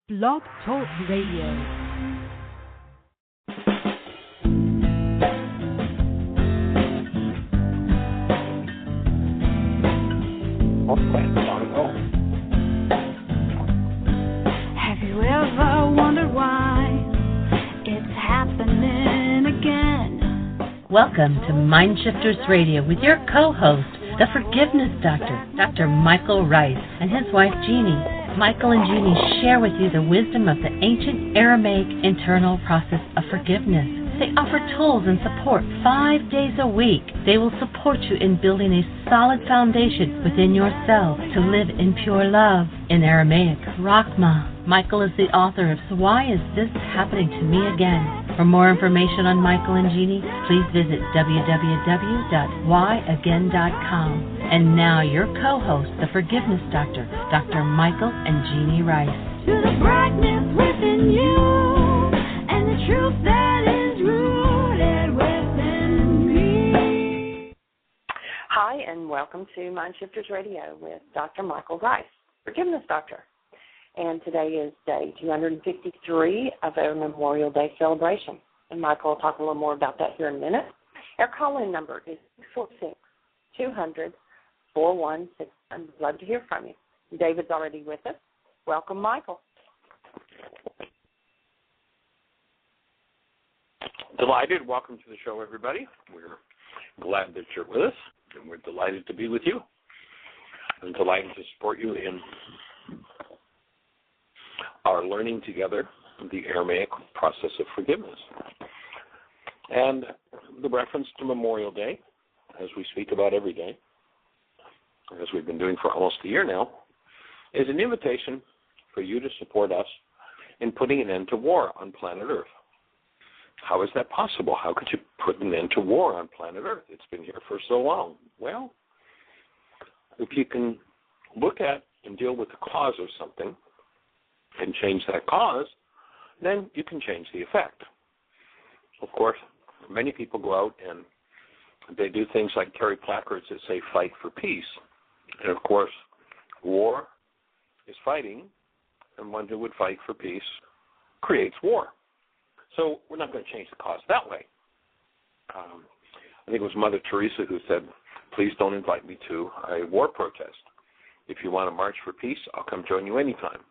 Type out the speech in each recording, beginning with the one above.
Blog Talk Radio. Have you ever wondered why it's happening again? Welcome to Mindshifters Radio with your co-host, the Forgiveness Doctor, Dr. Michael Ryce, and his wife Jeannie. Michael and Jeannie share with you the wisdom of the ancient Aramaic internal process of forgiveness. They offer tools and support 5 days a week. They will support you in building a solid foundation within yourself to live in pure love. In Aramaic, Rachma. Michael is the author of So Why Is This Happening to Me Again? For more information on Michael and Jeannie, please visit www.whyagain.com. And now your co-host, the Forgiveness Doctor, Dr. Michael and Jeannie Ryce. To the brightness within you and the truth that is rooted within me. Hi, and welcome to Mindshifters Radio with Dr. Michael Ryce, Forgiveness Doctor. And today is day 253 of our Memorial Day celebration. And Michael will talk a little more about that here in a minute. Our call-in number is 646-200-4161. I'd love to hear from you. David's already with us. Welcome, Michael. Delighted. Welcome to the show, everybody. We're glad that you're with us, and we're delighted to be with you. I'm delighted to support you in our learning together the Aramaic process of forgiveness. And the reference to Memorial Day, as we speak about every day, as we've been doing for almost a year now, is an invitation for you to support us in putting an end to war on planet Earth. How is that possible? How could you put an end to war on planet Earth? It's been here for so long. Well, if you can look at and deal with the cause of something and change that cause, then you can change the effect. Of course, many people go out and they do things like carry placards that say fight for peace. And of course, war is fighting, and one who would fight for peace creates war. So we're not going to change the cause that way. I think it was Mother Teresa who said, please don't invite me to a war protest. If you want to march for peace, I'll come join you anytime.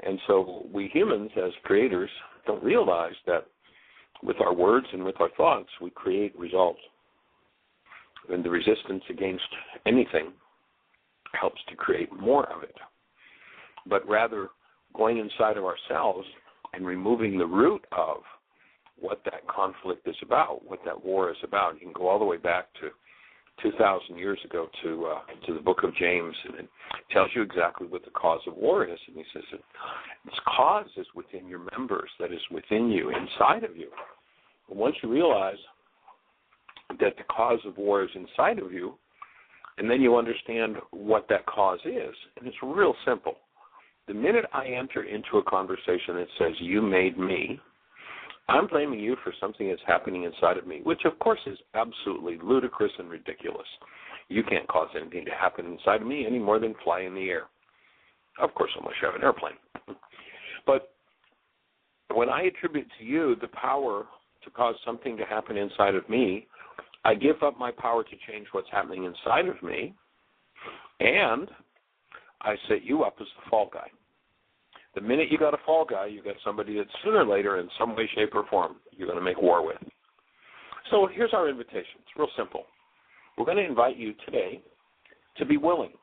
And so we humans, as creators, don't realize that with our words and with our thoughts, we create results. And the resistance against anything helps to create more of it. But rather, going inside of ourselves and removing the root of what that conflict is about, what that war is about. You can go all the way back to 2,000 years ago to the book of James, and it tells you exactly what the cause of war is. And he says that its cause is within your members, that is within you, inside of you. And once you realize that the cause of war is inside of you, and then you understand what that cause is, and it's real simple. The minute I enter into a conversation that says, you made me, I'm blaming you for something that's happening inside of me, which, of course, is absolutely ludicrous and ridiculous. You can't cause anything to happen inside of me any more than fly in the air. Of course, unless you have an airplane. But when I attribute to you the power to cause something to happen inside of me, I give up my power to change what's happening inside of me, and I set you up as the fall guy. The minute you got a fall guy, you got somebody that sooner or later, in some way, shape, or form, you're going to make war with. So here's our invitation. It's real simple. We're going to invite you today to be willing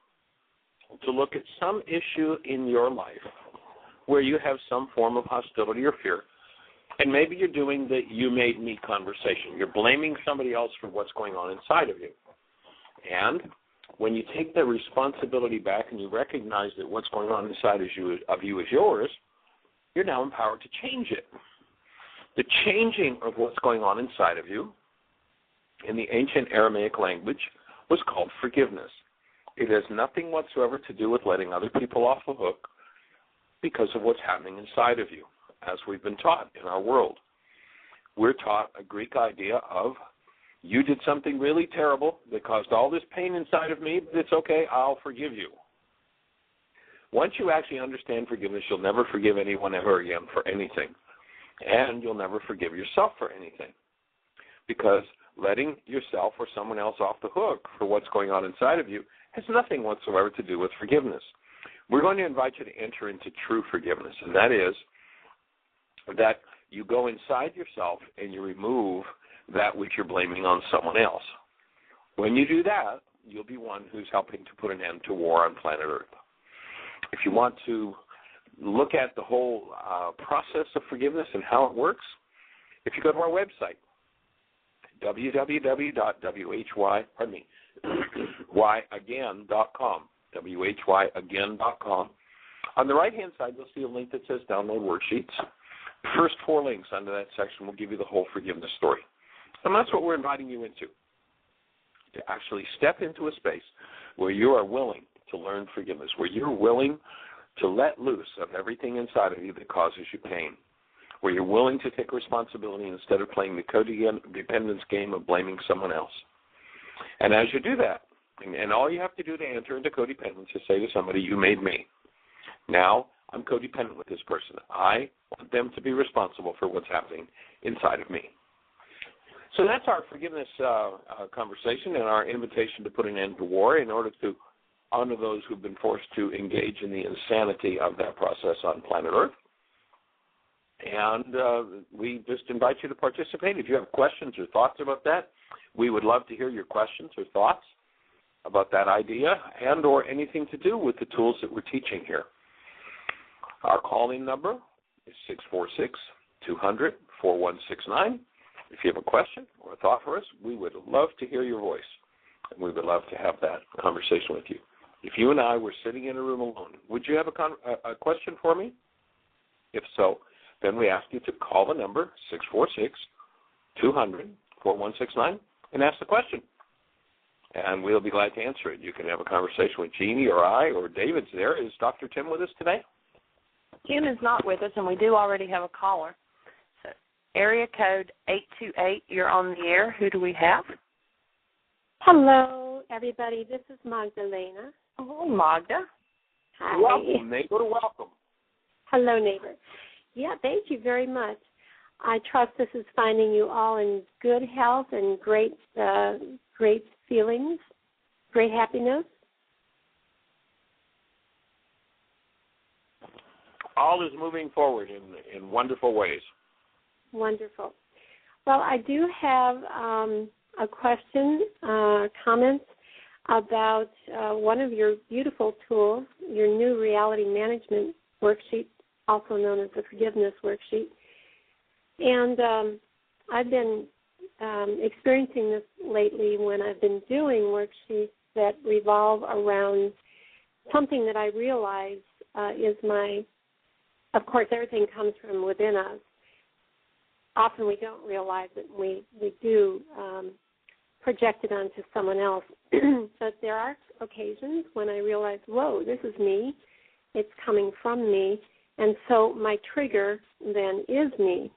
to look at some issue in your life where you have some form of hostility or fear. And maybe you're doing the you made me conversation. You're blaming somebody else for what's going on inside of you. And when you take the responsibility back and you recognize that what's going on inside of you is yours, you're now empowered to change it. The changing of what's going on inside of you in the ancient Aramaic language was called forgiveness. It has nothing whatsoever to do with letting other people off the hook because of what's happening inside of you, as we've been taught in our world. We're taught a Greek idea of you did something really terrible that caused all this pain inside of me, but it's okay, I'll forgive you. Once you actually understand forgiveness, you'll never forgive anyone ever again for anything. And you'll never forgive yourself for anything. Because letting yourself or someone else off the hook for what's going on inside of you has nothing whatsoever to do with forgiveness. We're going to invite you to enter into true forgiveness, and that is that you go inside yourself and you remove that which you're blaming on someone else. When you do that, you'll be one who's helping to put an end to war on planet Earth. If you want to look at the whole process of forgiveness and how it works, if you go to our website, whyagain.com, whyagain.com. On the right-hand side, you'll see a link that says Download Worksheets. The first 4 links under that section will give you the whole forgiveness story. And that's what we're inviting you into, to actually step into a space where you are willing to learn forgiveness, where you're willing to let loose of everything inside of you that causes you pain, where you're willing to take responsibility instead of playing the codependence game of blaming someone else. And as you do that, and all you have to do to enter into codependence is say to somebody, you made me. Now I'm codependent with this person. I want them to be responsible for what's happening inside of me. So that's our forgiveness conversation and our invitation to put an end to war in order to honor those who've been forced to engage in the insanity of that process on planet Earth. And we just invite you to participate. If you have questions or thoughts about that, we would love to hear your questions or thoughts about that idea and or anything to do with the tools that we're teaching here. Our call-in number is 646-200-4169. If you have a question or a thought for us, we would love to hear your voice, and we would love to have that conversation with you. If you and I were sitting in a room alone, would you have a question for me? If so, then we ask you to call the number 646-200-4169 and ask the question. And we'll be glad to answer it. You can have a conversation with Jeannie or I or David's there. Is Dr. Tim with us today? Tim is not with us, and we do already have a caller. So, area code 828, you're on the air. Who do we have? Hello, everybody. This is Magdalena. Oh, Magda. Hi. Welcome, neighbor. Welcome. Hello, neighbor. Yeah, thank you very much. I trust this is finding you all in good health and great feelings, great happiness. All is moving forward in wonderful ways. Wonderful. Well, I do have a question, comment about one of your beautiful tools, your new reality management worksheet, also known as the forgiveness worksheet. And I've been experiencing this lately when I've been doing worksheets that revolve around something that I realize is of course, everything comes from within us. Often we don't realize it. We do project it onto someone else. But there are occasions when I realize, whoa, this is me. It's coming from me. And so my trigger then is me.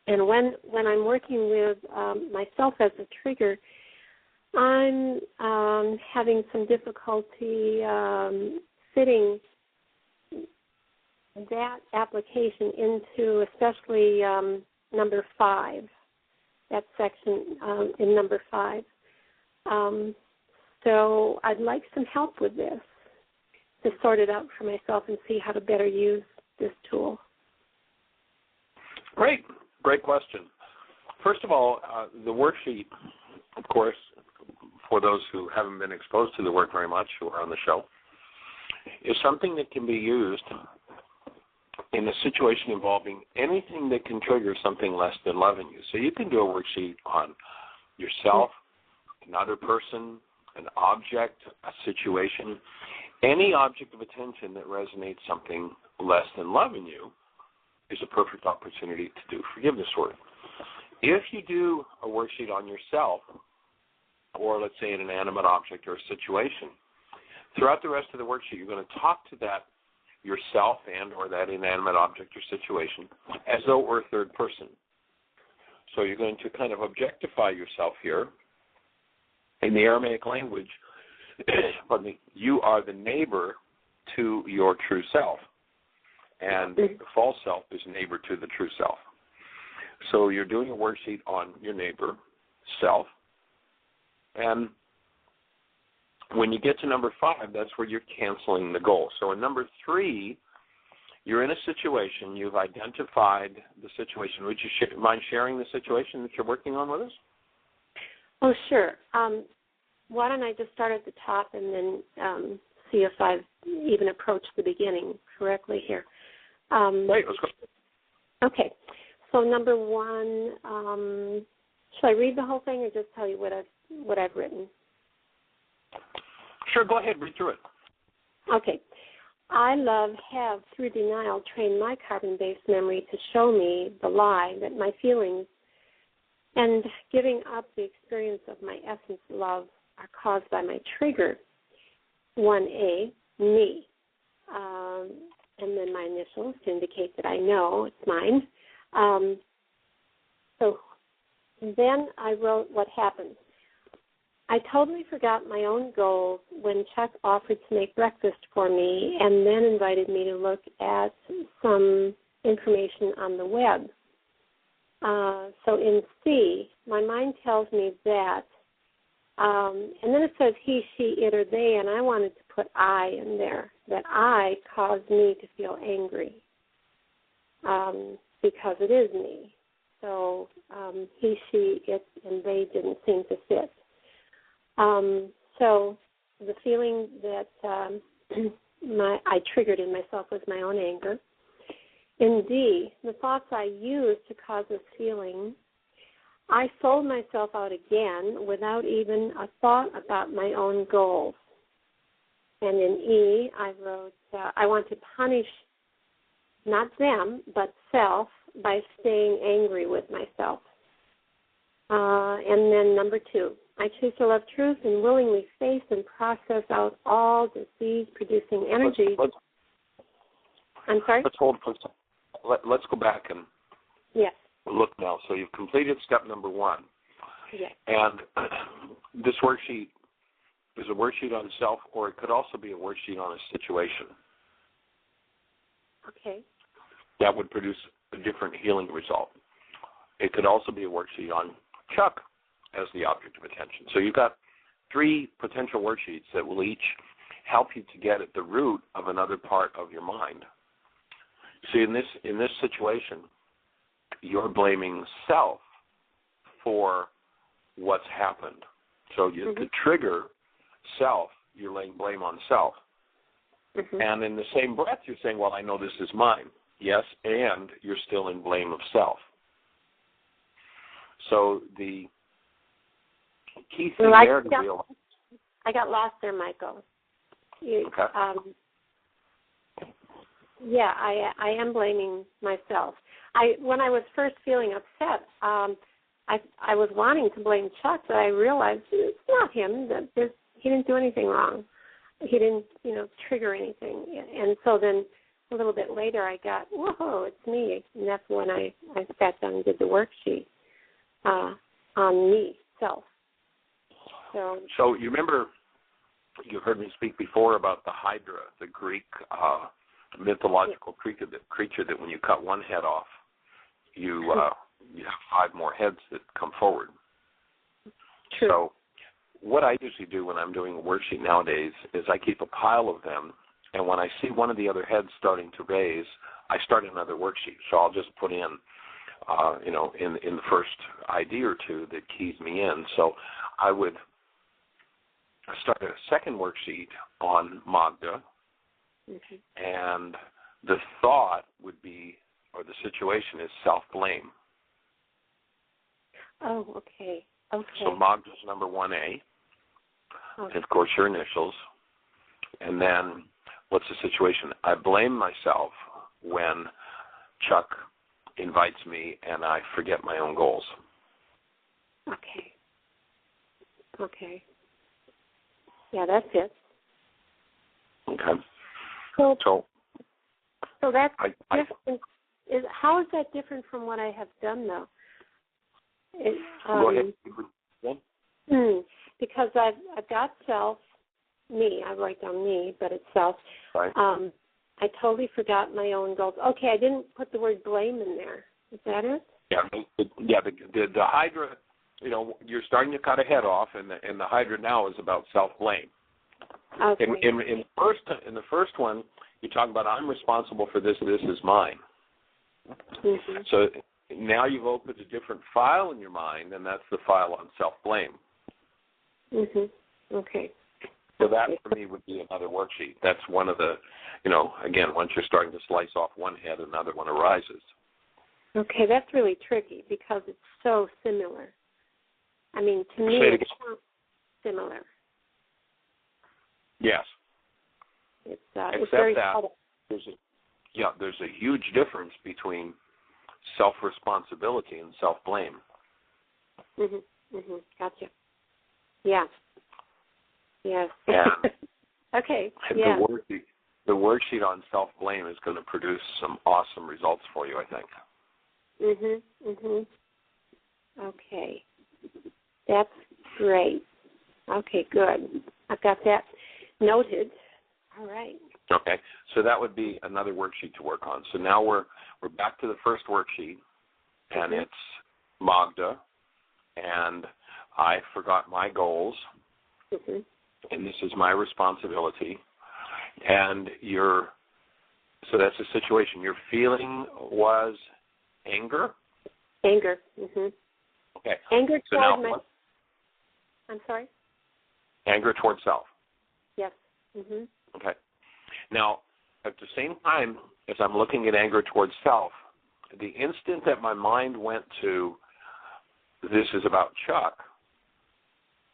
And when I'm working with myself as a trigger, I'm having some difficulty fitting that application into especially number 5, that section in number 5. So I'd like some help with this to sort it out for myself and see how to better use this tool. Great question. First of all, the worksheet, of course, for those who haven't been exposed to the work very much who are on the show, is something that can be used in a situation involving anything that can trigger something less than loving you. So you can do a worksheet on yourself, another person, an object, a situation, any object of attention that resonates something less than loving you is a perfect opportunity to do forgiveness work. If you do a worksheet on yourself, or let's say an inanimate object or a situation, throughout the rest of the worksheet you're going to talk to that yourself and or that inanimate object or situation as though it were a third person. So you're going to kind of objectify yourself here. In the Aramaic language, pardon me, you are the neighbor to your true self. And the false self is neighbor to the true self. So you're doing a worksheet on your neighbor self. And when you get to number 5, that's where you're canceling the goal. So in number 3, you're in a situation. You've identified the situation. Would you mind sharing the situation that you're working on with us? Oh, sure. Why don't I just start at the top and then see if I've even approached the beginning correctly here. Right, let's go. Okay. So number 1, should I read the whole thing or just tell you what I've written? Sure, go ahead, read through it. Okay. I have, through denial, trained my carbon-based memory to show me the lie that my feelings and giving up the experience of my essence love are caused by my trigger, 1A, me, and then my initials to indicate that I know it's mine. So then I wrote what happened. I totally forgot my own goals when Chuck offered to make breakfast for me and then invited me to look at some information on the web. So in C, my mind tells me that, and then it says he, she, it, or they, and I wanted to put I in there, that I caused me to feel angry because it is me. So he, she, it, and they didn't seem to fit. So the feeling that I triggered in myself was my own anger. In D, the thoughts I used to cause this feeling, I sold myself out again without even a thought about my own goals. And in E, I wrote, I want to punish not them, but self by staying angry with myself. And then number 2, I choose to love truth and willingly face and process out all disease-producing energy. I'm sorry? Let's hold for a second. Let's go back and look now. So you've completed step number 1. Yes. And this worksheet is a worksheet on self, or it could also be a worksheet on a situation. Okay. That would produce a different healing result. It could also be a worksheet on Chuck as the object of attention. So you've got 3 potential worksheets that will each help you to get at the root of another part of your mind. See, in this situation, you're blaming self for what's happened. So the trigger, self, you're laying blame on self. And in the same breath, you're saying, well, I know this is mine. Yes, and you're still in blame of self. So the key thing there to realize... I got lost there, Michael. Okay. Yeah, I am blaming myself. When I was first feeling upset, I was wanting to blame Chuck, but I realized it's not him. He didn't do anything wrong. He didn't, trigger anything. And so then a little bit later, I got, whoa, it's me. And that's when I sat down and did the worksheet on me, self. So you remember, you heard me speak before about the Hydra, the Greek mythological creature that when you cut one head off, you have 5 more heads that come forward. True. So what I usually do when I'm doing a worksheet nowadays is I keep a pile of them, and when I see one of the other heads starting to raise, I start another worksheet. So I'll just put in, in the first ID or 2 that keys me in. So I would start a second worksheet on Magda, and the thought would be, or the situation is self-blame. Oh, okay. So Magda's number 1A, and of course your initials. And then what's the situation? I blame myself when Chuck invites me and I forget my own goals. Okay. Yeah, that's it. Okay. So that's different. How is that different from what I have done, though? Go ahead. Because I've got self, me. I write down me, but it's self. Right. I totally forgot my own goals. Okay, I didn't put the word blame in there. Is that it? Yeah. The Hydra. You're starting to cut a head off, and the Hydra now is about self-blame. Okay. In the first one, you talk about I'm responsible for this. This is mine. Mm-hmm. So now you've opened a different file in your mind, and that's the file on self-blame. Mm-hmm. Okay. So that, for me, would be another worksheet. That's one of the, again, once you're starting to slice off one head, another one arises. Okay, that's really tricky because it's so similar. I mean, to me, it's so similar. Yes. It's Except very that subtle. there's a huge difference between self-responsibility and self-blame. Gotcha. Yeah. Yes. And okay. Yeah. The worksheet on self-blame is going to produce some awesome results for you, I think. Okay. That's great. Okay, good. I've got that noted. All right. Okay. So that would be another worksheet to work on. So now we're back to the first worksheet, and it's Magda, and I forgot my goals, and this is my responsibility. And so that's the situation. Your feeling was anger? Anger. Okay. Anger so toward now, I'm sorry? Anger toward self. Yes. Okay. Now, at the same time as I'm looking at anger towards self, the instant that my mind went to this is about Chuck,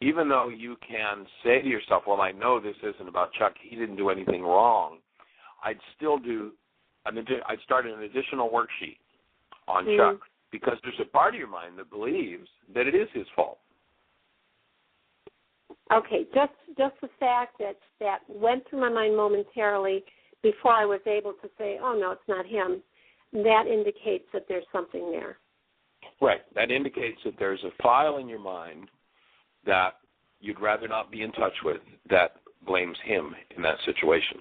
even though you can say to yourself, well, I know this isn't about Chuck, he didn't do anything wrong, I'd start an additional worksheet on Chuck, because there's a part of your mind that believes that it is his fault. Okay, just the fact that went through my mind momentarily before I was able to say, oh, no, it's not him, that indicates that there's something there. Right. That indicates that there's a file in your mind that you'd rather not be in touch with that blames him in that situation.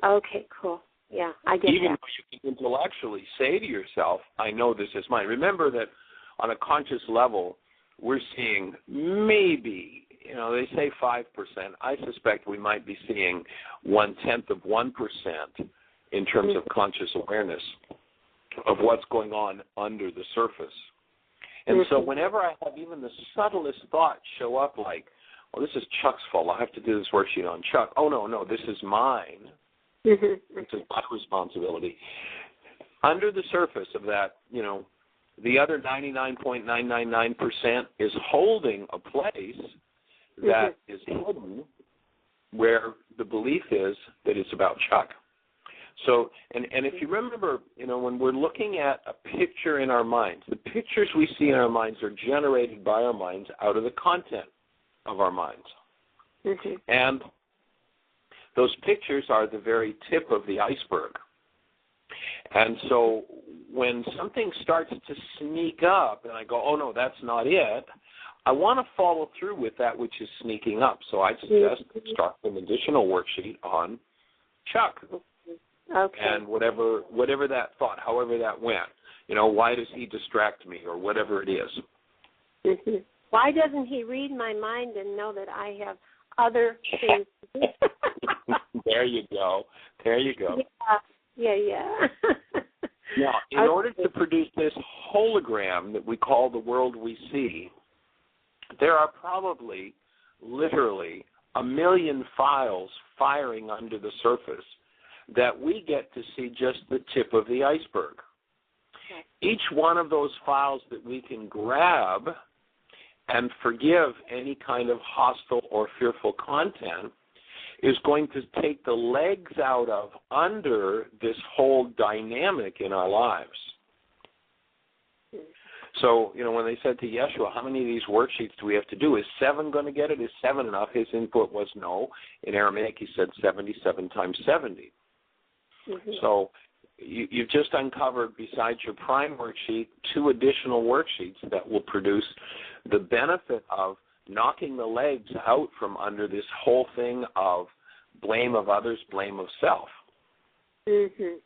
Okay, cool. Yeah, I get Even that. though you can intellectually say to yourself, I know this is mine. Remember that on a conscious level, we're seeing maybe, they say 5%. I suspect we might be seeing 0.1% in terms of conscious awareness of what's going on under the surface. And so whenever I have even the subtlest thought show up like, oh, this is Chuck's fault, I have to do this worksheet on Chuck. Oh, no, this is mine. This is my responsibility. Under the surface of that, the other 99.999% is holding a place that is hidden where the belief is that it's about Chuck. So, and if you remember, when we're looking at a picture in our minds, the pictures we see in our minds are generated by our minds out of the content of our minds. And those pictures are the very tip of the iceberg. And so when something starts to sneak up and I go, oh, no, that's not it, I want to follow through with that which is sneaking up. So I suggest start an additional worksheet on Chuck. Okay. And whatever that thought, however that went, why does he distract me or whatever it is. Why doesn't he read my mind and know that I have other things to do? There you go. Yeah. Now, in order to produce this hologram that we call the world we see, there are probably literally 1 million files firing under the surface that we get to see just the tip of the iceberg. Each one of those files that we can grab and forgive any kind of hostile or fearful content is going to take the legs out of under this whole dynamic in our lives. So, when they said to Yeshua, how many of these worksheets do we have to do? Is 7 going to get it? Is 7 enough? His input was no. In Aramaic, he said 77 times 70. So you've just uncovered, besides your prime worksheet, 2 additional worksheets that will produce the benefit of knocking the legs out from under this whole thing of blame of others, blame of self. Mhm.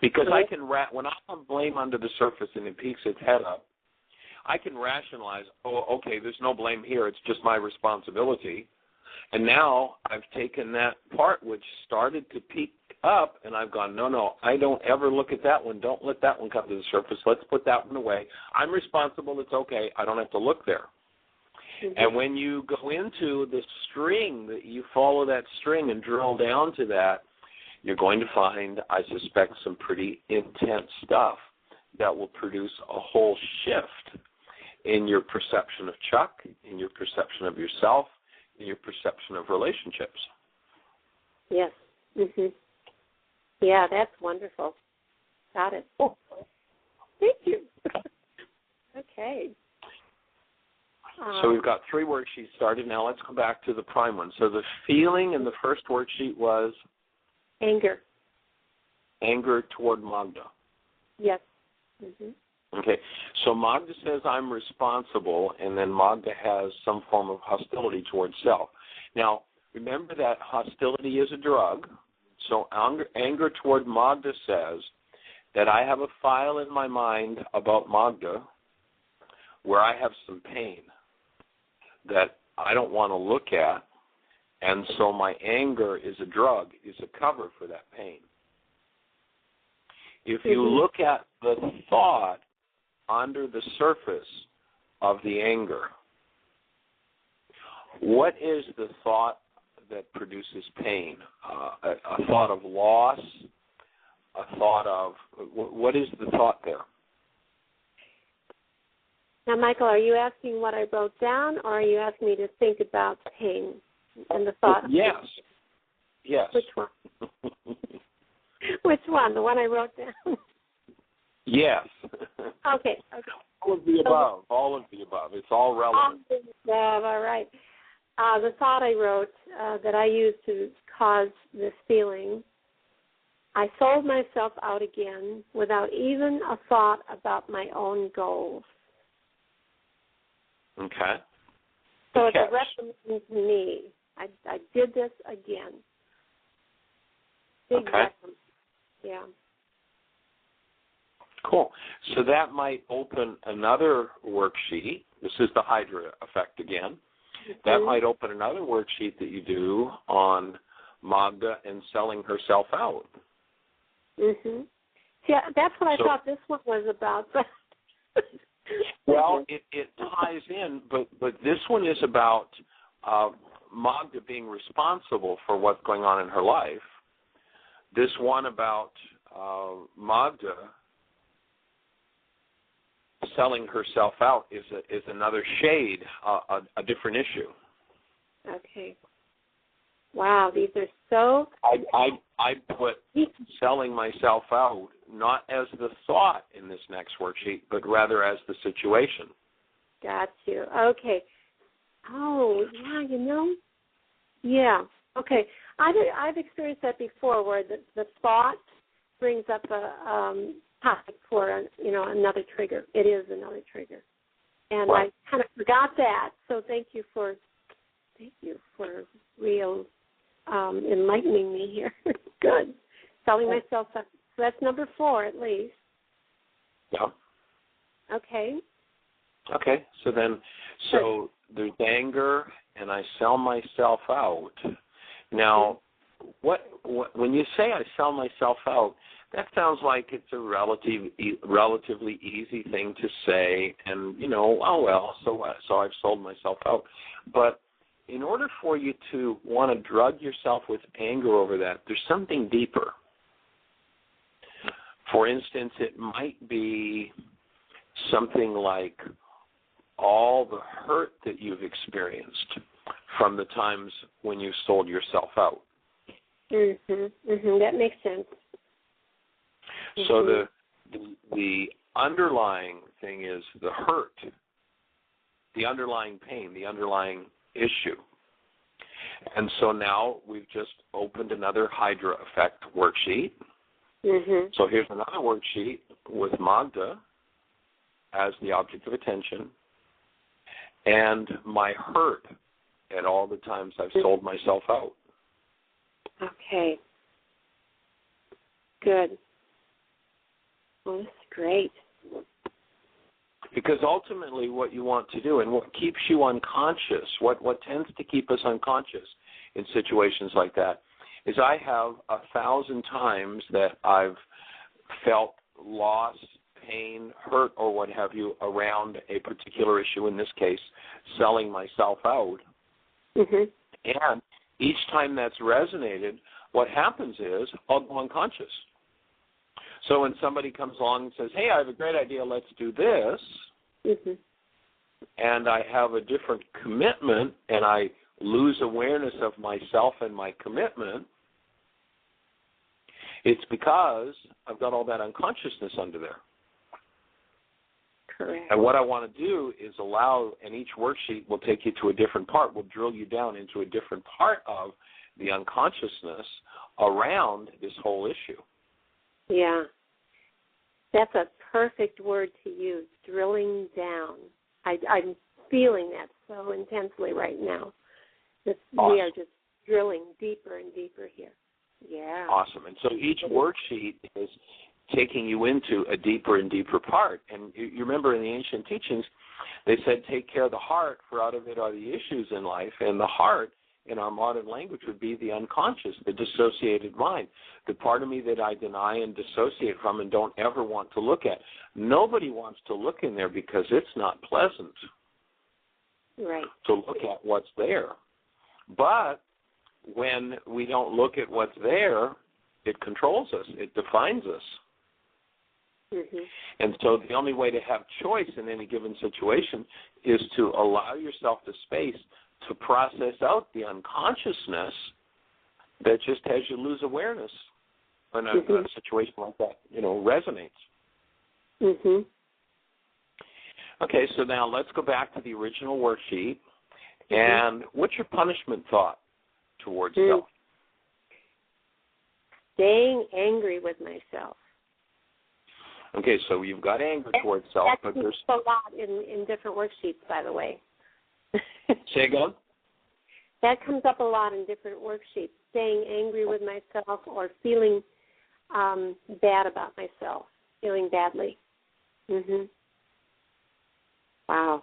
Because I can, when I have blame under the surface and it peeks its head up, I can rationalize, oh, okay, there's no blame here, it's just my responsibility. And now I've taken that part which started to peek up, and I've gone, no, I don't ever look at that one. Don't let that one come to the surface. Let's put that one away. I'm responsible. It's okay. I don't have to look there. Mm-hmm. And when you go into the string, that you follow that string and drill down to that, you're going to find, I suspect, some pretty intense stuff that will produce a whole shift in your perception of Chuck, in your perception of yourself, in your perception of relationships. Yes. Mhm. Yeah, that's wonderful. Got it. Oh, thank you. Okay. So we've got 3 worksheets started. Now let's go back to the prime one. So the feeling in the first worksheet was? Anger. Anger toward Magda. Yes. Mhm. Okay. So Magda says, I'm responsible, and then Magda has some form of hostility towards self. Now, remember that hostility is a drug. So anger toward Magda says that I have a file in my mind about Magda where I have some pain that I don't want to look at, and so my anger is a drug, is a cover for that pain. If you look at the thought under the surface of the anger, what is the thought that produces pain? A thought of loss, a thought of, what is the thought there? Now, Michael, are you asking what I wrote down, or are you asking me to think about pain and the thought? Yes. Yes. Which one? Which one? The one I wrote down? Yes. Okay. All of the above. All of the above. It's all relevant. All right. The thought I wrote that I used to cause this feeling, I sold myself out again without even a thought about my own goals. Okay. So it's a reprimand to me. I did this again. Big reprimand. Yeah. Cool. So that might open another worksheet. This is the Hydra effect again. Mm-hmm. That might open another worksheet that you do on Magda and selling herself out. Mhm. Yeah, that's what I thought this one was about. Well, it ties in, but this one is about Magda being responsible for what's going on in her life. This one about Magda selling herself out is another shade, a different issue. Okay. Wow, these are so... I put selling myself out not as the thought in this next worksheet, but rather as the situation. Got you. Okay. Oh, yeah, Yeah. Okay. I've experienced that before, where the thought brings up a topic for another trigger. It is another trigger, and right. I kind of forgot that. So thank you for real enlightening me here. Good. Selling myself up. So that's number 4 at least. Yeah. Okay. Okay. So there's anger, and I sell myself out. Now, when you say I sell myself out, that sounds like it's a relatively easy thing to say, and so what? So I've sold myself out. But in order for you to want to drug yourself with anger over that, there's something deeper. For instance, it might be something like all the hurt that you've experienced from the times when you sold yourself out. That makes sense. So the underlying thing is the hurt, the underlying pain, the underlying issue. And so now we've just opened another Hydra effect worksheet. Mm-hmm. So here's another worksheet with Magda as the object of attention. and my hurt at all the times I've sold myself out. Okay. Good. Well, this is great. Because ultimately what you want to do and what keeps you unconscious, what tends to keep us unconscious in situations like that, is I have 1,000 times that I've felt loss, pain, hurt, or what have you around a particular issue, in this case, selling myself out. Mm-hmm. And each time that's resonated, what happens is I'll go unconscious. So when somebody comes along and says, hey, I have a great idea, let's do this, mm-hmm. and I have a different commitment and I lose awareness of myself and my commitment, it's because I've got all that unconsciousness under there. Correct. And what I want to do is allow, and each worksheet will take you to a different part, will drill you down into a different part of the unconsciousness around this whole issue. Yeah. That's a perfect word to use, drilling down. I'm feeling that so intensely right now. Awesome. We are just drilling deeper and deeper here. Yeah. Awesome. And so each worksheet is taking you into a deeper and deeper part. And you remember in the ancient teachings, they said take care of the heart, for out of it are the issues in life. And the heart, in our modern language, would be the unconscious, the dissociated mind, the part of me that I deny and dissociate from and don't ever want to look at. Nobody wants to look in there because it's not pleasant to look at what's there. But when we don't look at what's there, it controls us. It defines us. Mm-hmm. And so the only way to have choice in any given situation is to allow yourself the space to process out the unconsciousness that just has you lose awareness when a situation like that, resonates. Mm-hmm. Okay, so now let's go back to the original worksheet. And what's your punishment thought towards self? Staying angry with myself. Okay, so you've got anger towards self, but there's a lot in different worksheets, by the way. Say again? That comes up a lot in different worksheets, staying angry with myself or feeling bad about myself, feeling badly. Mm-hmm. Wow.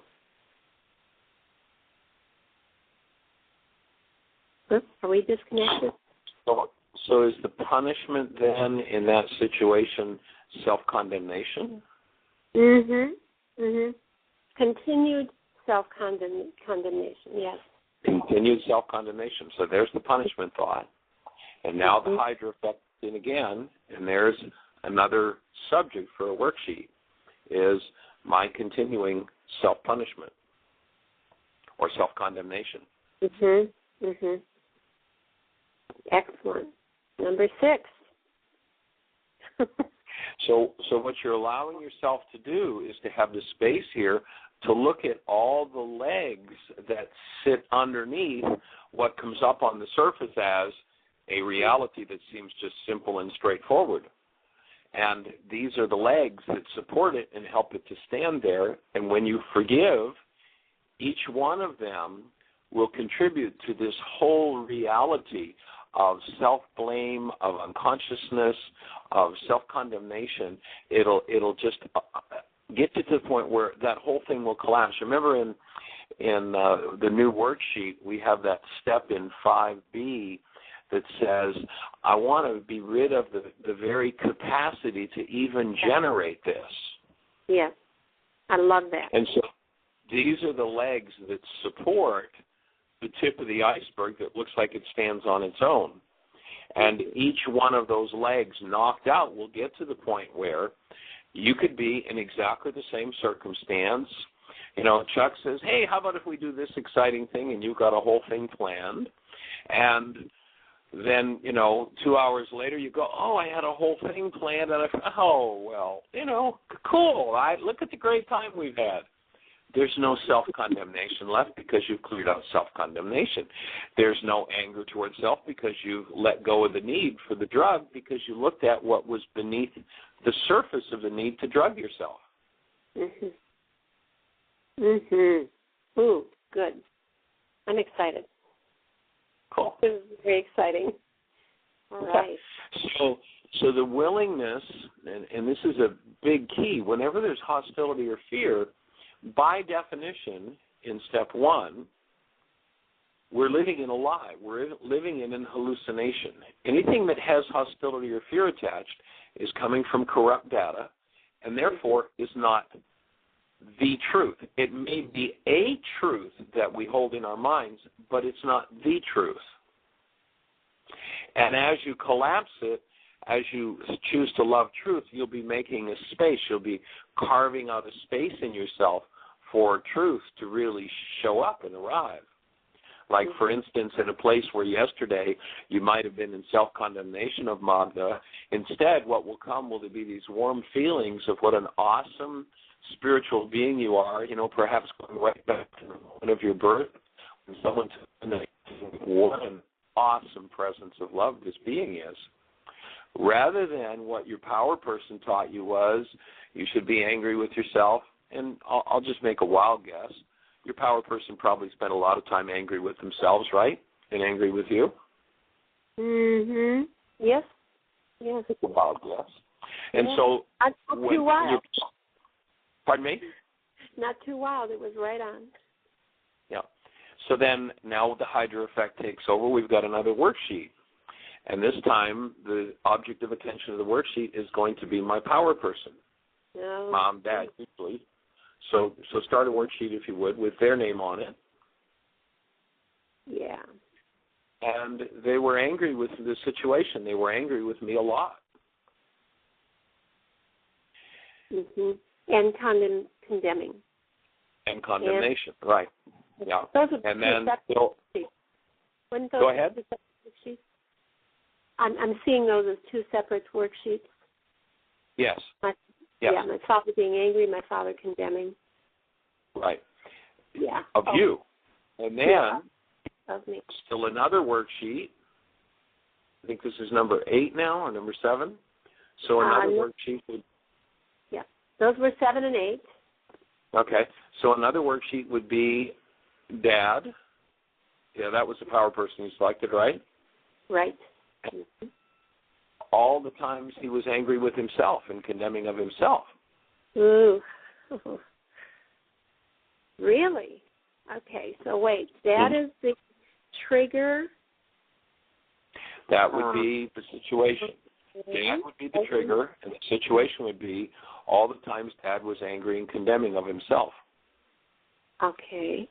Oops, are we disconnected? So is the punishment then in that situation self-condemnation? Mm-hmm. Continued self-condemnation, yes. Continued self-condemnation. So there's the punishment thought. And now the Hydra effect in again, and there's another subject for a worksheet, is my continuing self-punishment or self-condemnation. Mm-hmm. Excellent. Number 6. So what you're allowing yourself to do is to have the space here to look at all the legs that sit underneath what comes up on the surface as a reality that seems just simple and straightforward. And these are the legs that support it and help it to stand there. And when you forgive, each one of them will contribute to this whole reality of self-blame, of unconsciousness, of self-condemnation. It'll just get you to the point where that whole thing will collapse. Remember in the new worksheet, we have that step in 5B that says, I want to be rid of the very capacity to even generate this. Yes, I love that. And so these are the legs that support the tip of the iceberg that looks like it stands on its own. And each one of those legs knocked out will get to the point where you could be in exactly the same circumstance. Chuck says, hey, how about if we do this exciting thing, and you've got a whole thing planned. And then, 2 hours later you go, oh, I had a whole thing planned. And I thought, oh, well, cool. Look at the great time we've had. There's no self-condemnation left because you've cleared out self-condemnation. There's no anger towards self because you've let go of the need for the drug because you looked at what was beneath the surface of the need to drug yourself. Mm-hmm. Ooh, good. I'm excited. Cool. This is very exciting. All right. So the willingness, and this is a big key, whenever there's hostility or fear, by definition, in step one, we're living in a lie. We're living in an hallucination. Anything that has hostility or fear attached is coming from corrupt data, and therefore is not the truth. It may be a truth that we hold in our minds, but it's not the truth. And as you collapse it, as you choose to love truth, you'll be making a space. You'll be carving out a space in yourself for truth to really show up and arrive. Like, for instance, in a place where yesterday you might have been in self-condemnation of Magda, instead what will come will be these warm feelings of what an awesome spiritual being you are, perhaps going right back to the moment of your birth, when someone told me what an awesome presence of love this being is. Rather than what your power person taught you was, you should be angry with yourself, and I'll just make a wild guess. Your power person probably spent a lot of time angry with themselves, right? And angry with you? Mm-hmm. Yes. Yes. It's a wild guess. And so... Not too wild. Pardon me? Not too wild. It was right on. Yeah. So then, now the Hydra effect takes over. We've got another worksheet. And this time, the object of attention of the worksheet is going to be my power person. No. Mom, Dad, usually. So start a worksheet, if you would, with their name on it. Yeah. And they were angry with the situation. They were angry with me a lot. Mm-hmm. And condemning. And condemnation, right. Yeah. Those are and then, go ahead. Worksheets? I'm seeing those as two separate worksheets. Yes. Yes. Yeah, my father being angry, my father condemning. Right. Yeah. Of you. And then, of me. Still another worksheet. I think this is number 8 now, or number 7. So another worksheet would... Yeah. Those were 7 and 8. Okay. So another worksheet would be Dad. Yeah, that was the power person you selected, right? Right. Mm-hmm. All the times he was angry with himself and condemning of himself. Ooh. Really? Okay, so wait. That is the trigger? That would be the situation. Dad would be the trigger, and the situation would be all the times Dad was angry and condemning of himself. Okay.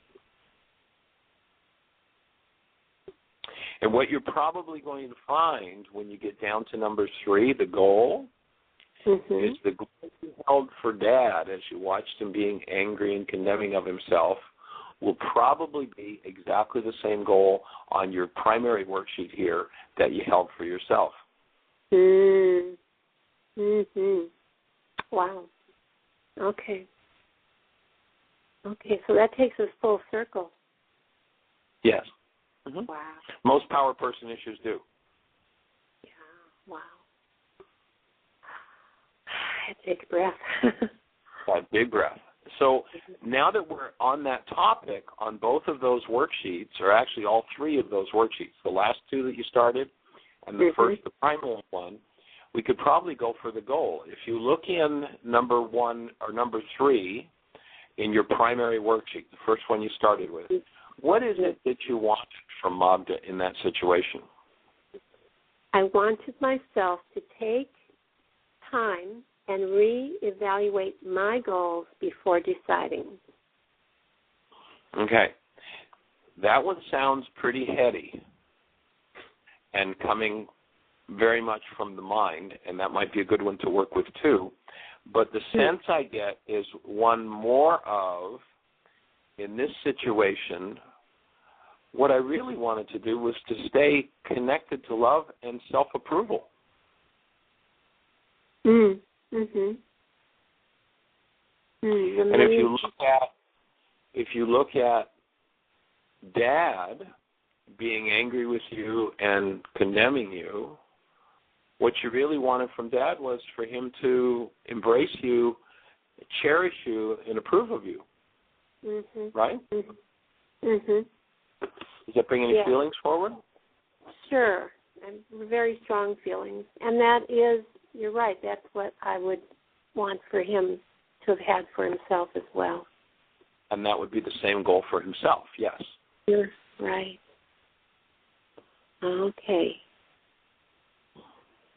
And what you're probably going to find when you get down to number 3, the goal, is the goal you held for Dad as you watched him being angry and condemning of himself will probably be exactly the same goal on your primary worksheet here that you held for yourself. Wow. Okay. Okay, so that takes us full circle. Yes. Wow. Most power person issues do. Yeah, wow. I take a breath. Big breath. So now that we're on that topic, on both of those worksheets, or actually all 3 of those worksheets, the last 2 that you started and the first, the primary one, we could probably go for the goal. If you look in number 1 or number 3 in your primary worksheet, the first one you started with, what is it that you wanted from Magda in that situation? I wanted myself to take time and reevaluate my goals before deciding. Okay. That one sounds pretty heady and coming very much from the mind, and that might be a good one to work with too. But the sense I get is one more of, in this situation, what I really wanted to do was to stay connected to love and self-approval. And if you look at Dad being angry with you and condemning you, what you really wanted from Dad was for him to embrace you, cherish you, and approve of you. right? Does that bring any feelings forward? Sure. And very strong feelings. And that is, you're right, that's what I would want for him to have had for himself as well. And that would be the same goal for himself, yes. You're right. Okay.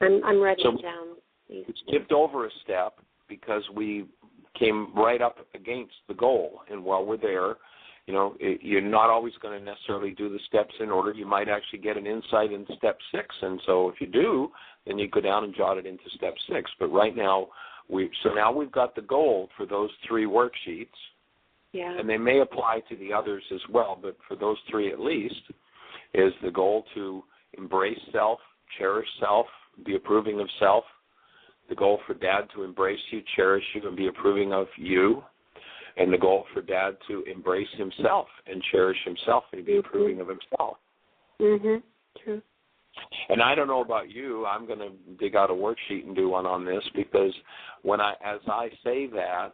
I'm writing down these. We skipped over a step because we came right up against the goal. And while we're there, you're not always going to necessarily do the steps in order. You might actually get an insight in step 6. And so if you do, then you go down and jot it into step 6. But right now, now we've got the goal for those 3 worksheets. Yeah. And they may apply to the others as well, but for those 3 at least, is the goal to embrace self, cherish self, be approving of self. The goal for Dad to embrace you, cherish you, and be approving of you. And the goal for Dad to embrace himself and cherish himself and be approving of himself. True. And I don't know about you, I'm going to dig out a worksheet and do one on this because as I say that,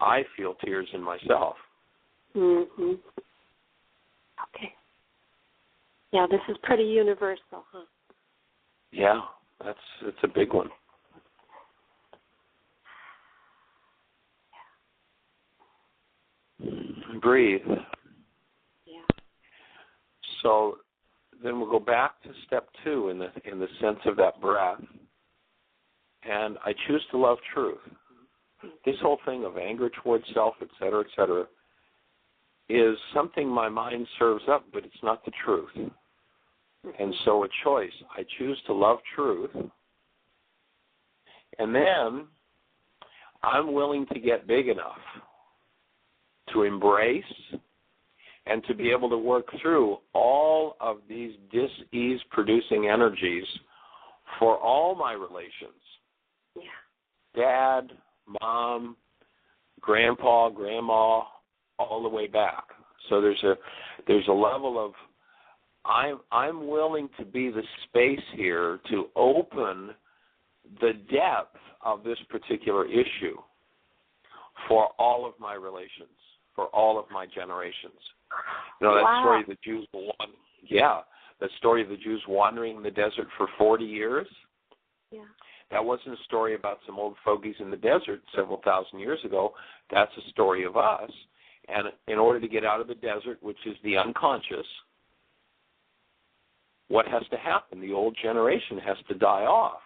I feel tears in myself. Okay. Yeah, this is pretty universal, huh? Yeah, it's a big one. Breathe. Yeah. So then we'll go back to step 2 in the sense of that breath. And I choose to love truth. This whole thing of anger towards self, et cetera, is something my mind serves up, but it's not the truth. And so a choice. I choose to love truth. And then I'm willing to get big enough to embrace and to be able to work through all of these dis-ease-producing energies for all my relations. Yeah. Dad, Mom, Grandpa, Grandma, all the way back. So there's a level of I'm willing to be the space here to open the depth of this particular issue for all of my relations, for all of my generations. That story of the Jews that story of the Jews wandering in the desert for 40 years. Yeah. That wasn't a story about some old fogies in the desert several thousand years ago. That's a story of us. And in order to get out of the desert, which is the unconscious, what has to happen? The old generation has to die off.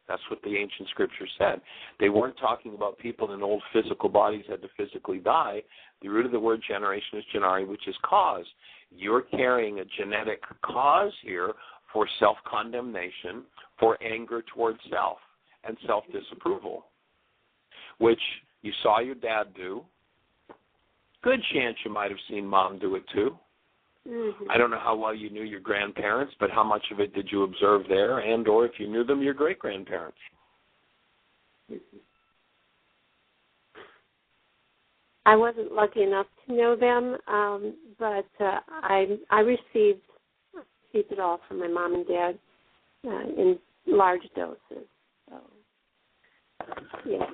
That's what the ancient scripture said. They weren't talking about people in old physical bodies had to physically die. The root of the word generation is genari, which is cause. You're carrying a genetic cause here for self-condemnation, for anger towards self, and self-disapproval, which you saw your dad do. Good chance you might have seen Mom do it too. I don't know how well you knew your grandparents, but how much of it did you observe there, and or if you knew them, your great-grandparents? I wasn't lucky enough to know them, but I received it all from my mom and dad in large doses. So, yeah.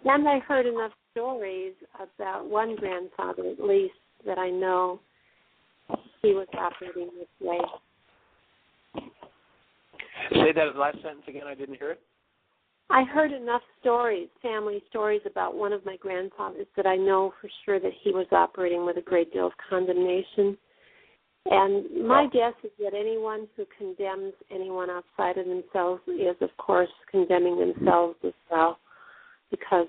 And I heard enough stories about one grandfather, at least, that I know he was operating this way. Say that last sentence again. I didn't hear it. I heard enough stories, family stories, about one of my grandfathers that I know for sure that he was operating with a great deal of condemnation. And my guess is that anyone who condemns anyone outside of themselves is, of course, condemning themselves as well, because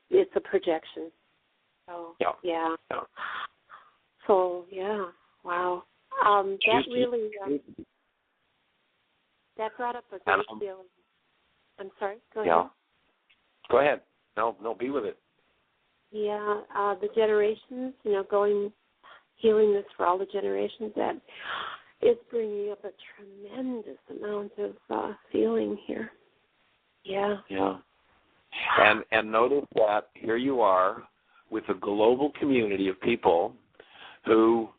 it's a projection. So, yeah. So, yeah, wow. That really, that brought up a great deal. I'm sorry, go ahead. Yeah. Go ahead. No, be with it. Yeah, the generations, healing this for all the generations, that is bringing up a tremendous amount of feeling here. Yeah. Yeah. And notice that here you are with a global community of people who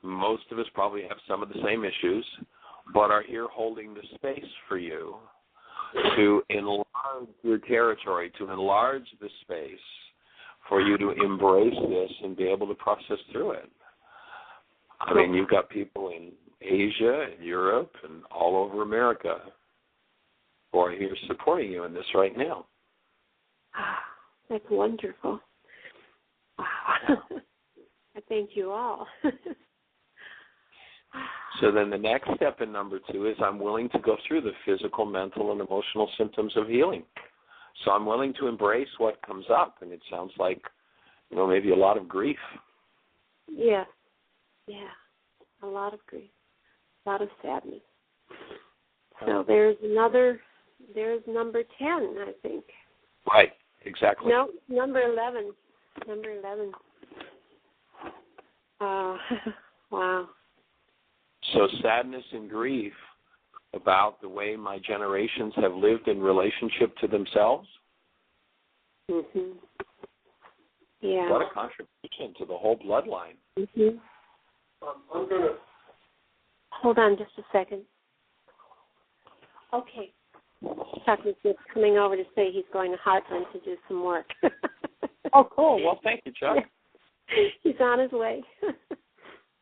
most of us probably have some of the same issues, but are here holding the space for you to enlarge your territory, to enlarge the space, for you to embrace this and be able to process through it. I mean, you've got people in Asia and Europe and all over America who are here supporting you in this right now. That's wonderful. Wow. I thank you all. So then the next step in number 2 is I'm willing to go through the physical, mental, and emotional symptoms of healing. So I'm willing to embrace what comes up, and it sounds like, maybe a lot of grief. Yeah, a lot of grief, a lot of sadness. So there's number 10, I think. Right, exactly. No, number 11. Wow. So sadness and grief about the way my generations have lived in relationship to themselves. Mhm. Yeah. What a contribution to the whole bloodline. Mhm. I'm gonna hold on just a second. Okay. Chuck is just coming over to say he's going to Heartland to do some work. Oh, cool. Well, thank you, Chuck. He's on his way.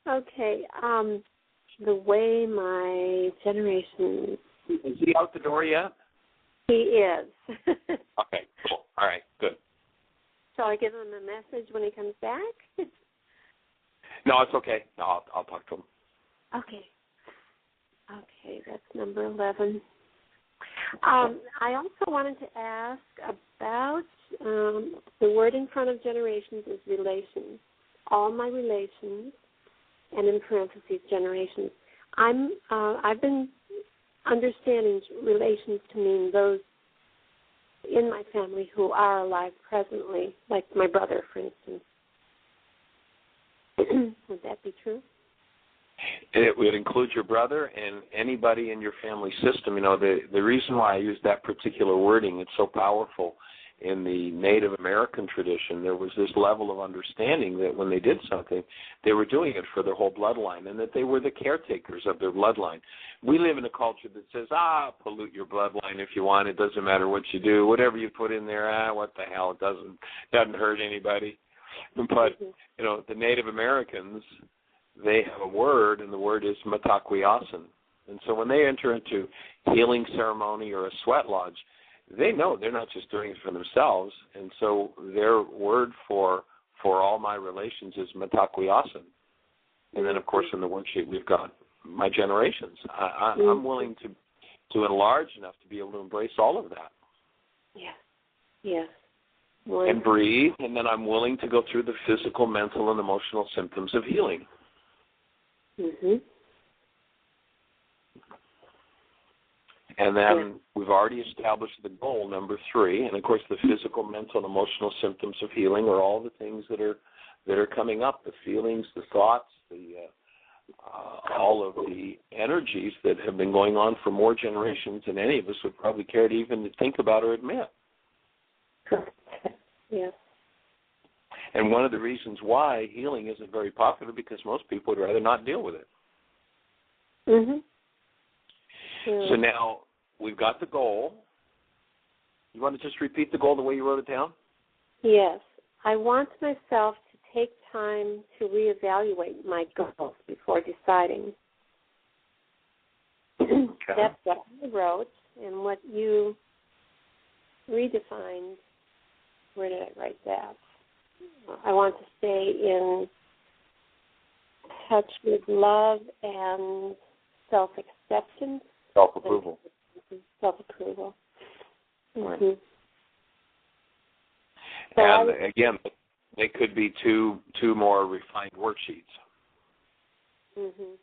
Okay. The way my generation... Is he out the door yet? He is. Okay, cool. All right, good. Shall I give him a message when he comes back? No, it's okay. No, I'll talk to him. Okay, that's number 11. I also wanted to ask about the word in front of generations is relations. All my relations, and in parentheses, generations. I've been understanding relations to mean those in my family who are alive presently, like my brother, for instance. Would that be true? It would include your brother and anybody in your family system. The reason why I use that particular wording, it's so powerful. In the Native American tradition, there was this level of understanding that when they did something, they were doing it for their whole bloodline and that they were the caretakers of their bloodline. We live in a culture that says, pollute your bloodline if you want. It doesn't matter what you do. Whatever you put in there, what the hell, it doesn't hurt anybody. But, the Native Americans, they have a word, and the word is mataquiasan. And so when they enter into healing ceremony or a sweat lodge, they know they're not just doing it for themselves, and so their word for all my relations is mataquiasan. And then, of course, in the worksheet we've got my generations. I'm willing to enlarge enough to be able to embrace all of that. Yes. And breathe, and then I'm willing to go through the physical, mental, and emotional symptoms of healing. Mhm. And then we've already established the goal, number 3, and of course the physical, mental, and emotional symptoms of healing are all the things that are coming up, the feelings, the thoughts, all of the energies that have been going on for more generations than any of us would probably care to even think about or admit. Yes. And one of the reasons why healing isn't very popular because most people would rather not deal with it. Mhm. So now we've got the goal. You want to just repeat the goal the way you wrote it down? Yes. I want myself to take time to reevaluate my goals before deciding. Okay. That's what I wrote, and what you redefined. Where did I write that? I want to stay in touch with love and self-acceptance. Self-approval. Self-approval. Right. Mm-hmm. And again, they could be two more refined worksheets. Mm-hmm.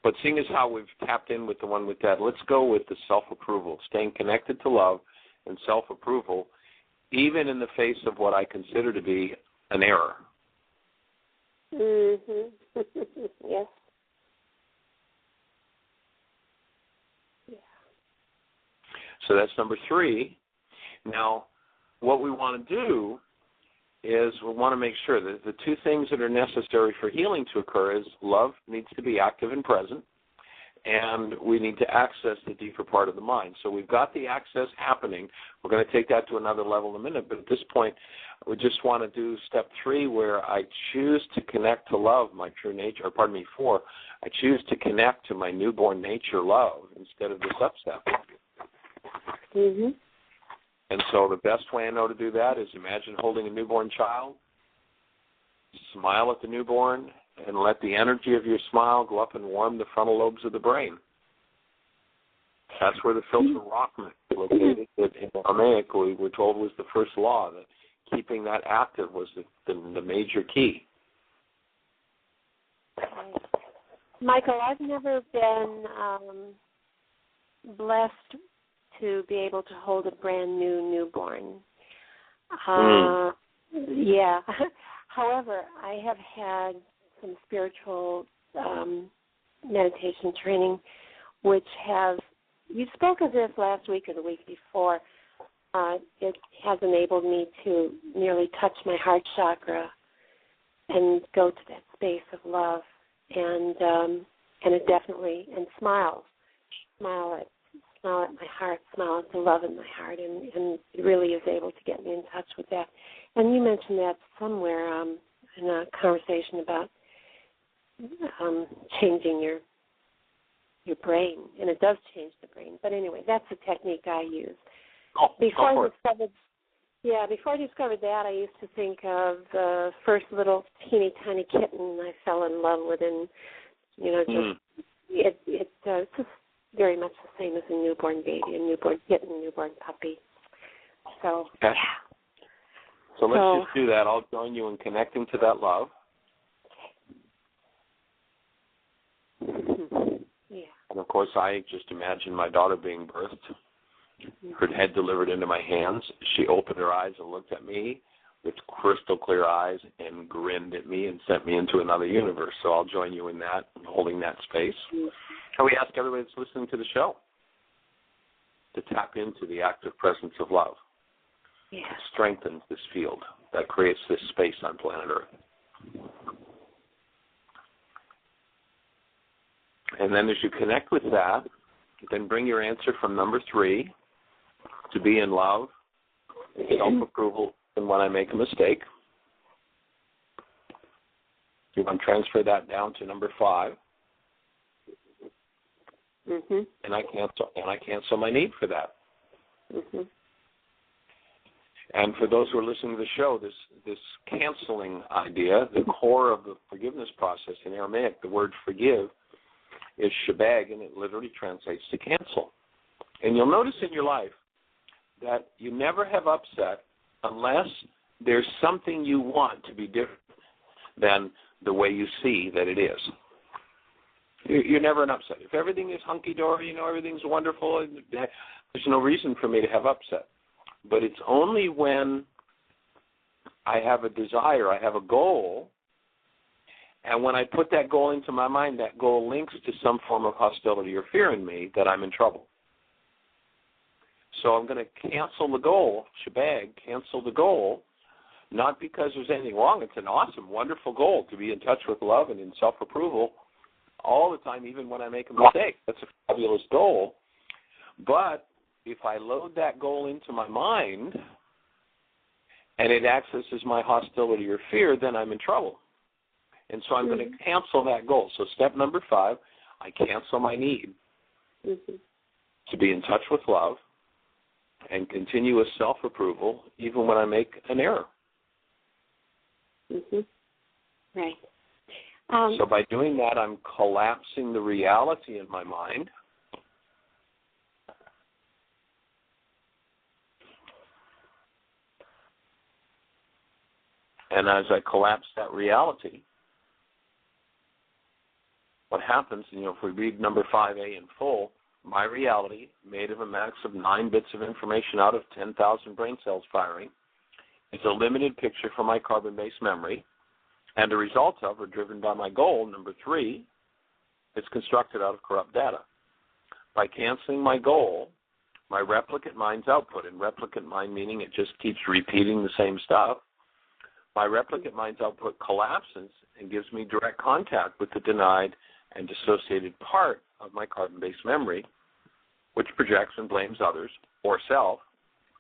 But seeing as how we've tapped in with the one with that, let's go with the self-approval, staying connected to love and self-approval, even in the face of what I consider to be an error. Mm-hmm. Yes. Yeah. So that's number 3. Now, what we want to do is we want to make sure that the 2 things that are necessary for healing to occur is love needs to be active and present, and we need to access the deeper part of the mind. So we've got the access happening. We're going to take that to another level in a minute, but at this point, we just want to do step 3, where I choose to connect to love, my true nature, or pardon me, 4, I choose to connect to my newborn nature love instead of the substep. Mm-hmm. And so the best way I know to do that is imagine holding a newborn child, smile at the newborn, and let the energy of your smile go up and warm the frontal lobes of the brain. That's where the filter rock is located. In Aramaic, we were told was the first law, that keeping that active was the major key. Michael, I've never been blessed to be able to hold a brand new newborn. Yeah. However, I have had some spiritual meditation training, which has, you spoke of this last week or the week before, it has enabled me to nearly touch my heart chakra and go to that space of love, and it definitely, and smile at my heart, smile at the love in my heart, and it really is able to get me in touch with that. And you mentioned that somewhere in a conversation about changing your brain, and it does change the brain. But anyway, that's the technique I use. Before I discovered that, I used to think of the first little teeny tiny kitten I fell in love with, and it's just very much the same as a newborn baby, a newborn kitten, a newborn puppy. So okay. So let's just do that. I'll join you in connecting to that love. Yeah. And of course, I just imagine my daughter being birthed, her head delivered into my hands. She opened her eyes and looked at me with crystal clear eyes and grinned at me and sent me into another universe. So I'll join you in that, holding that space. And we ask everybody that's listening to the show to tap into the active presence of love. Yeah. It strengthens this field that creates this space on planet Earth. And then as you connect with that, then bring your answer from number 3, to be in love, self-approval, and when I make a mistake. You want to transfer that down to number 5. Mm-hmm. And I cancel my need for that. Mm-hmm. And for those who are listening to the show, this canceling idea, the core of the forgiveness process in Aramaic, the word forgive is shabag, and it literally translates to cancel. And you'll notice in your life that you never have upset unless there's something you want to be different than the way you see that it is. You're never an upset. If everything is hunky-dory, everything's wonderful, there's no reason for me to have upset. But it's only when I have a desire, I have a goal, and when I put that goal into my mind, that goal links to some form of hostility or fear in me, that I'm in trouble. So I'm going to cancel the goal, cancel the goal, not because there's anything wrong. It's an awesome, wonderful goal to be in touch with love and in self-approval all the time, even when I make a mistake. That's a fabulous goal. But if I load that goal into my mind and it accesses my hostility or fear, then I'm in trouble. And so I'm going to cancel that goal. So step number 5, I cancel my need to be in touch with love and continuous self-approval even when I make an error. Right. So by doing that, I'm collapsing the reality in my mind. And as I collapse that reality, what happens, if we read number 5A in full, my reality, made of a max of 9 bits of information out of 10,000 brain cells firing, is a limited picture from my carbon-based memory, and a result of, or driven by my goal, number 3, it's constructed out of corrupt data. By canceling my goal, my replicant mind's output, and replicant mind meaning it just keeps repeating the same stuff, my replicant mind's output collapses and gives me direct contact with the denied and dissociated part of my carbon-based memory, which projects and blames others or self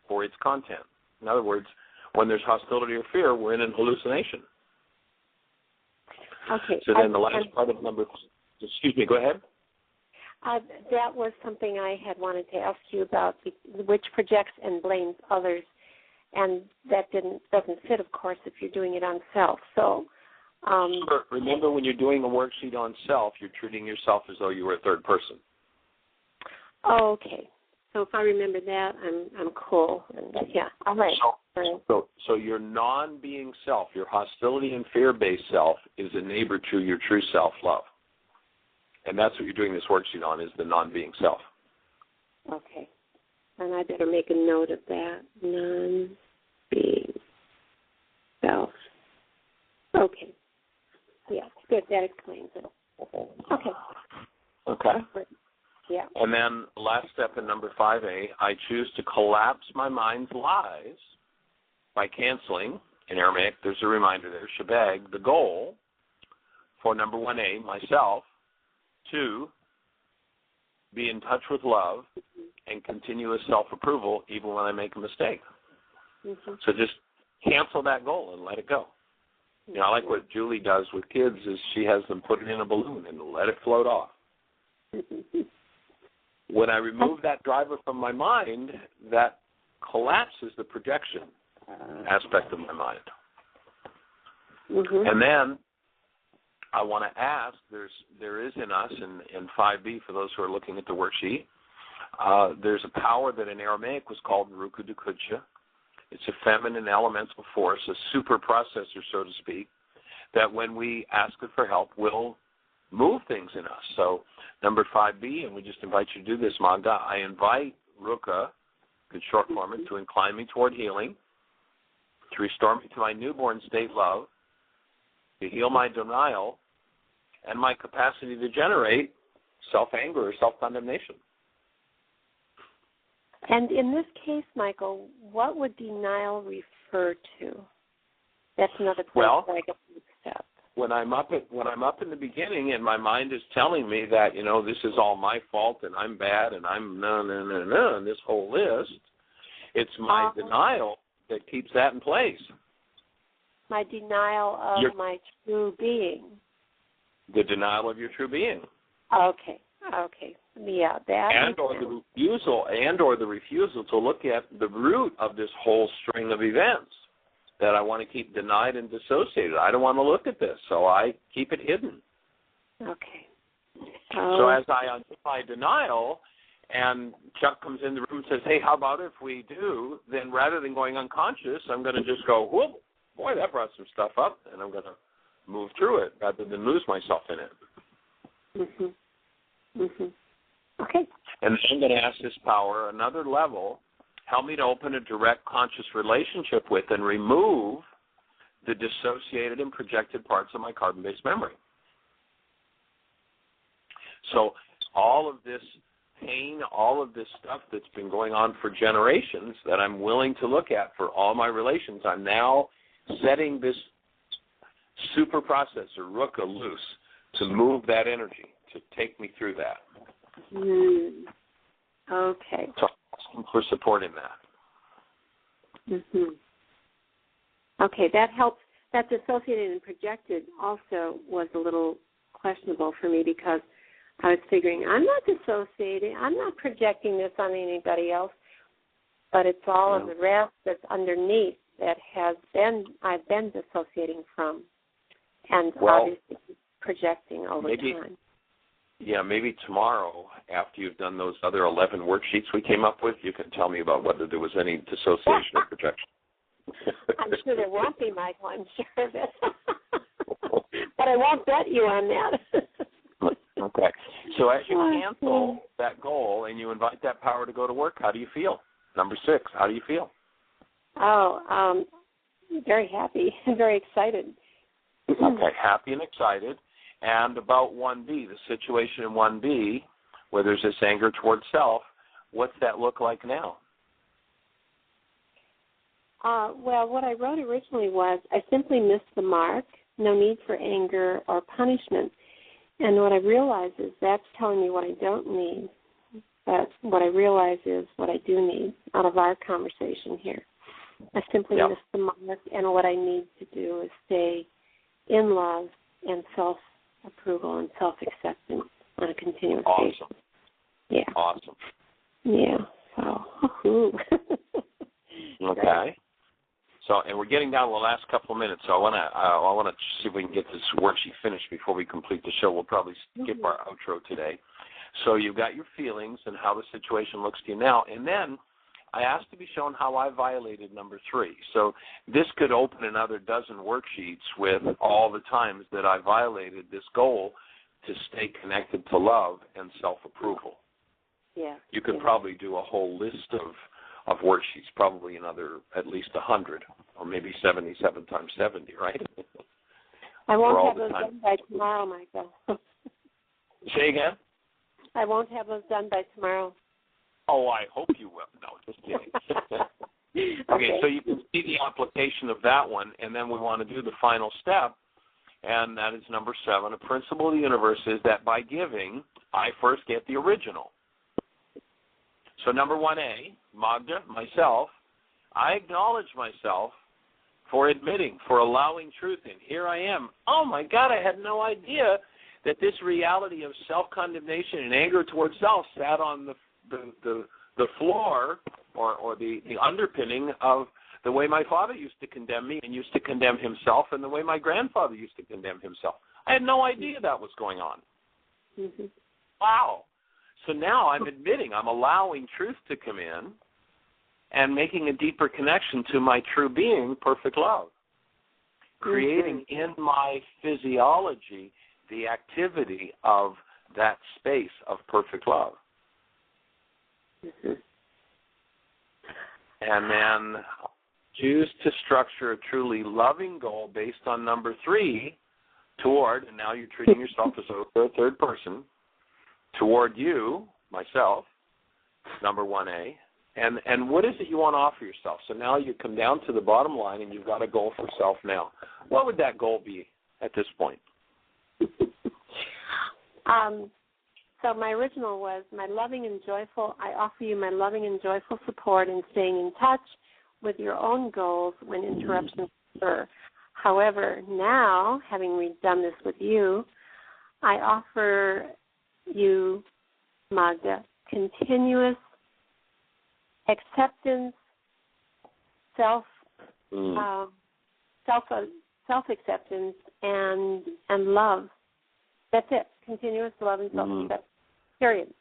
for its content. In other words, when there's hostility or fear, we're in an hallucination. Okay. So then the last part of excuse me, go ahead. That was something I had wanted to ask you about, which projects and blames others, and that doesn't fit, of course, if you're doing it on self. So, sure. Remember, when you're doing a worksheet on self, you're treating yourself as though you were a third person. Oh, okay. So if I remember that, I'm cool. And, yeah. All right. So your non-being self, your hostility and fear-based self, is a neighbor to your true self-love. And that's what you're doing this worksheet on, is the non-being self. Okay. And I better make a note of that. Non-being self. Okay. Yeah, good. That explains it. Okay. Okay. Yeah. And then the last step in number 5A, I choose to collapse my mind's lies by canceling, in Aramaic, there's a reminder there, shebag, the goal for number 1A, myself, to be in touch with love and continuous self-approval even when I make a mistake. Mm-hmm. So just cancel that goal and let it go. You know, I like what Julie does with kids is she has them put it in a balloon and let it float off. When I remove that driver from my mind, that collapses the projection aspect of my mind. Mm-hmm. And then I want to ask, there is in us, in 5B, for those who are looking at the worksheet, there's a power that in Aramaic was called Ruku Dukucha. It's a feminine elemental force, a super processor, so to speak, that when we ask it for help will move things in us. So number 5B, and we just invite you to do this, Magda, I invite Ruka, good short form it, to incline me toward healing, to restore me to my newborn state love, to heal my denial, and my capacity to generate self-anger or self-condemnation. And in this case, Michael, what would denial refer to? That's another place where I get to accept. When I'm up in the beginning and my mind is telling me that, you know, this is all my fault and I'm bad and I'm no, and this whole list, it's my denial that keeps that in place. My denial of my true being. The denial of your true being. Okay. Yeah, that. And or the refusal to look at the root of this whole string of events that I want to keep denied and dissociated. I don't want to look at this, so I keep it hidden. Okay. So as I undo my denial, and Chuck comes in the room and says, hey, how about if we do, then rather than going unconscious, I'm going to just go, whoop, boy, that brought some stuff up, and I'm going to move through it rather than lose myself in it. Okay. And I'm going to ask this power, another level, help me to open a direct conscious relationship with and remove the dissociated and projected parts of my carbon-based memory. So all of this pain, all of this stuff that's been going on for generations that I'm willing to look at for all my relations, I'm now setting this super processor, Ruka, loose to move that energy, to take me through that. Okay. So I'm asking for support in that. Okay, that helps. That dissociated and projected also was a little questionable for me because I was figuring I'm not dissociating, I'm not projecting this on anybody else, but it's all of the rest that's underneath that I've been dissociating from and obviously projecting over time. Yeah, maybe tomorrow, after you've done those other 11 worksheets we came up with, you can tell me about whether there was any dissociation or projection. I'm sure there won't be, Michael. I'm sure of it. But I won't bet you on that. Okay. So as you cancel that goal and you invite that power to go to work, how do you feel? Number 6, how do you feel? Very happy and very excited. Okay, happy and excited. And about 1B, the situation in 1B, where there's this anger towards self, what's that look like now? Well, what I wrote originally was, I simply missed the mark, no need for anger or punishment. And what I realize is that's telling me what I don't need. But what I realize is what I do need out of our conversation here. I simply missed the mark, and what I need to do is stay in love and self-approval and self-acceptance on a continuous basis. Yeah. Awesome. Yeah. So, okay. So, and we're getting down to the last couple of minutes, so I want to see if we can get this worksheet finished before we complete the show. We'll probably skip our outro today. So you've got your feelings and how the situation looks to you now, and then I asked to be shown how I violated number 3. So this could open another dozen worksheets with all the times that I violated this goal to stay connected to love and self-approval. Yeah. You could probably do a whole list of worksheets, probably another at least 100, or maybe 77 times 70, right? I won't have those done by tomorrow, Michael. Say again? I won't have those done by tomorrow. Oh, I hope you will. No, just kidding. Okay, so you can see the application of that one, and then we want to do the final step, and that is number 7. A principle of the universe is that by giving, I first get the original. So number 1A, Magda, myself, I acknowledge myself for admitting, for allowing truth in. Here I am. Oh, my God, I had no idea that this reality of self-condemnation and anger towards self sat on the floor or the underpinning of the way my father used to condemn me and used to condemn himself, and the way my grandfather used to condemn himself. I had no idea that was going on. Mm-hmm. Wow. So now I'm admitting, I'm allowing truth to come in and making a deeper connection to my true being, perfect love. Creating in my physiology the activity of that space of perfect love. Mm-hmm. And then choose to structure a truly loving goal based on number 3 toward, and now you're treating yourself as a third person, toward you, myself, number 1A, and what is it you want to offer yourself? So now you come down to the bottom line and you've got a goal for self now. What would that goal be at this point? So my original was I offer you my loving and joyful support in staying in touch with your own goals when interruptions occur. However, now, having done this with you, I offer you, Magda, continuous acceptance, self-acceptance, and love. That's it. Continuous love and self-acceptance. Period.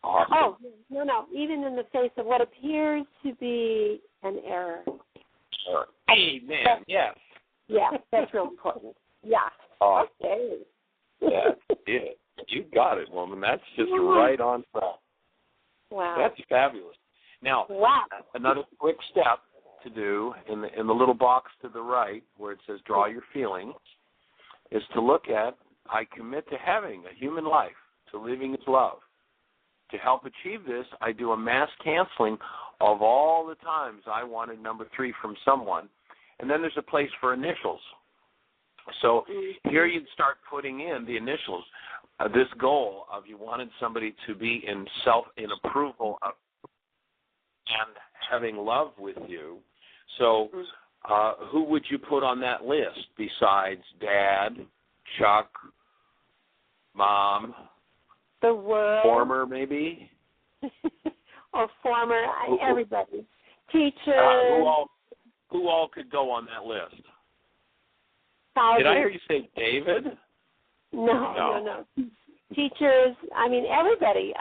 Awesome. Oh, no. Even in the face of what appears to be an error. Sure. Amen. Yes. Yeah, that's real important. Yeah. Awesome. Okay. Yeah, you got it, woman. That's just right on track. Wow. That's fabulous. Now, another quick step to do in the little box to the right where it says draw your feelings is to look at, I commit to having a human life, to living as love. To help achieve this, I do a mass canceling of all the times I wanted number 3 from someone. And then there's a place for initials. So here you'd start putting in the initials. This goal of you wanted somebody to be in approval of and having love with you. So who would you put on that list besides Dad, Chuck, Mom, the world, former maybe, or former everybody, teachers. Who all could go on that list? Thousands. Did I hear you say David? No. Teachers. I mean everybody.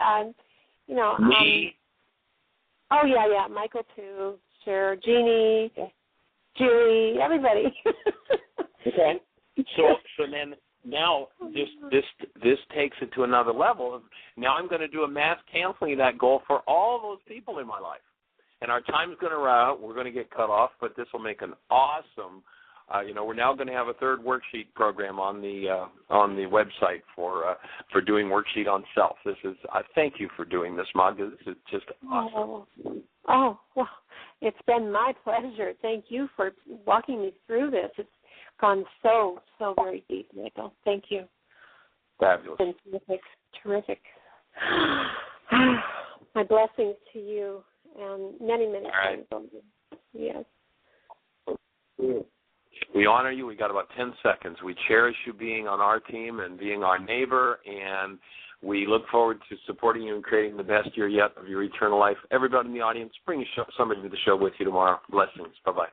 Me. Oh yeah. Michael too. Sure. Jeannie, Julie, everybody. Okay. So then. Now, this takes it to another level. Now I'm going to do a mass canceling of that goal for all those people in my life. And our time's going to run out. We're going to get cut off, but this will make an awesome, we're now going to have a third worksheet program on the website for doing worksheet on self. I thank you for doing this, Magda. This is just awesome. Oh, well, it's been my pleasure. Thank you for walking me through this. It's gone so very deep, Michael. Thank you. Fabulous. Terrific. My blessings to you and many, many times. Yes. We honor you. We got about 10 seconds. We cherish you being on our team and being our neighbor, and we look forward to supporting you and creating the best year yet of your eternal life. Everybody in the audience, bring somebody to the show with you tomorrow. Blessings. Bye-bye.